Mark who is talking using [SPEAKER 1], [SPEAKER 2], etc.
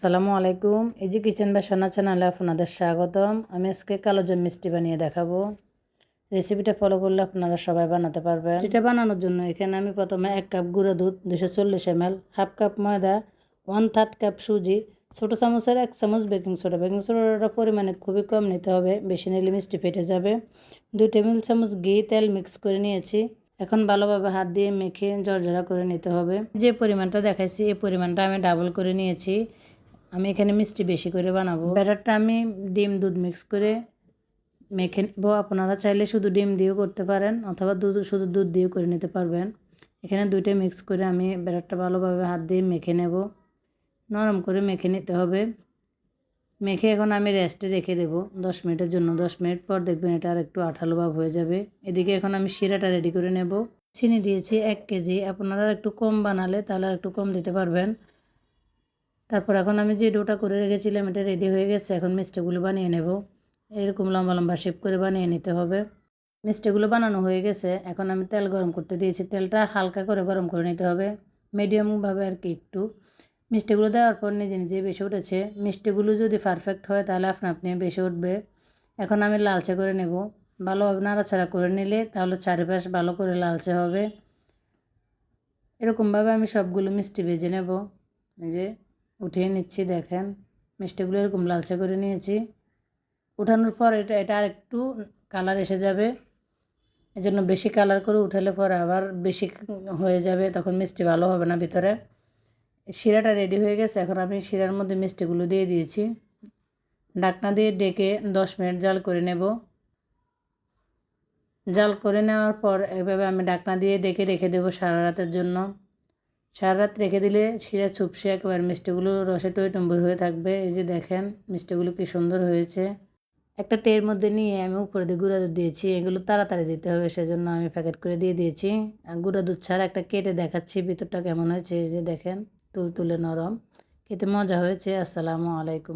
[SPEAKER 1] সালামু আলাইকুম। এই যে কিচেন বা সোনা চ্যানেলে আপনাদের স্বাগতম। আমি আজকে কালোজাম মিষ্টি বানিয়ে দেখাবো। রেসিপিটা ফলো করলে আপনারা সবাই বানাতে পারবেন। এটা বানানোর জন্য এখানে আমি প্রথমে 1 কাপ গুঁড়া দুধ, 240 ml, হাফ কাপ ময়দা, 1/3 কাপ সুজি, ছোটো চামচের 1 চামচ বেকিং সোডা। বেকিং সোডার পরিমাণে খুবই কম নিতে হবে, বেশি নিলে মিষ্টি ফেটে যাবে। 2 টেবিল চামচ ঘি তেল মিক্স করে নিয়েছি। এখন ভালোভাবে হাত দিয়ে মেখে ঝরঝরা করে নিতে হবে। যে পরিমাণটা দেখাইছি এই পরিমাণটা আমি ডাবল করে নিয়েছি। আমি এখানে মিষ্টি বেশি করে বানাবো। ব্যাটারটা আমি ডিম দুধ মিক্স করে মেখে নেব। আপনারা চাইলে শুধু ডিম দিয়েও করতে পারেন অথবা শুধু দুধ দিয়েও করে নিতে পারবেন। এখানে দুইটা মিক্স করে আমি ব্যাটারটা ভালোভাবে হাত দিয়ে মেখে নেব। নরম করে মেখে নিতে হবে। মেখে এখন আমি রেস্টে রেখে দেব 10 মিনিটের জন্য। 10 মিনিট পর দেখবেন এটা আর একটু আঠালো ভাব হয়ে যাবে। এদিকে এখন আমি শিরাটা রেডি করে নেব। চিনি দিয়েছি 1 কেজি। আপনারা একটু কম বানালে তাহলে আর একটু কম দিতে পারবেন। তারপর এখন আমি যে ডোটা করে রেখেছিলাম এটা রেডি হয়ে গেছে। এখন মিষ্টিগুলো বানিয়ে নেব। এরকম লম্বা লম্বা শেপ করে বানিয়ে নিতে হবে। মিষ্টিগুলো বানানো হয়ে গেছে। এখন আমি তেল গরম করতে দিয়েছি। তেলটা হালকা করে গরম করে নিতে হবে, মিডিয়ামভাবে আর কি। একটু মিষ্টিগুলো দেওয়ার পর নিজে নিজে বেশি উঠেছে। মিষ্টিগুলো যদি পারফেক্ট হয় তাহলে আপনি বেশি উঠবে। এখন আমি লালচে করে নেব। ভালোভাবে নাড়াচাড়া করে নিলে তাহলে চারিপাশ ভালো করে লালচে হবে। এরকমভাবে আমি সবগুলো মিষ্টি ভেজে নেব। এই যে উঠিয়ে নিচ্ছি, দেখেন মিষ্টিগুলো এরকম লালচে করে নিয়েছি। উঠানোর পর এটা আর একটু কালার এসে যাবে। এজন্য বেশি কালার করে উঠালে পরে আবার বেশি হয়ে যাবে, তখন মিষ্টি ভালো হবে না ভিতরে। শিরাটা রেডি হয়ে গেছে। এখন আমি শিরার মধ্যে মিষ্টিগুলো দিয়ে দিয়েছি। ঢাকনা দিয়ে ডেকে 10 মিনিট জাল করে নেব। জাল করে নেওয়ার পর এভাবে আমি ঢাকনা দিয়ে ডেকে রেখে দেবো সারা রাতের জন্য। সারা রাত রেখে দিলে শিরা চুপসে একেবারে মিষ্টিগুলো রসে টইটুম্বুর হয়ে থাকবে। এই যে দেখেন মিষ্টিগুলো কি সুন্দর হয়েছে। একটা ট্রের মধ্যে নিয়ে আমি উপরে দিয়ে গুঁড়া দুধ দিয়েছি। এগুলো তাড়াতাড়ি দিতে হবে, সেজন্য আমি প্যাকেট করে দিয়ে দিয়েছি। গুঁড়া দুধ ছাড়া একটা কেটে দেখাচ্ছি ভিতরটা কেমন হয়েছে। এই যে দেখেন তুলতুলে নরম, খেতে মজা হয়েছে। আসসালামু আলাইকুম।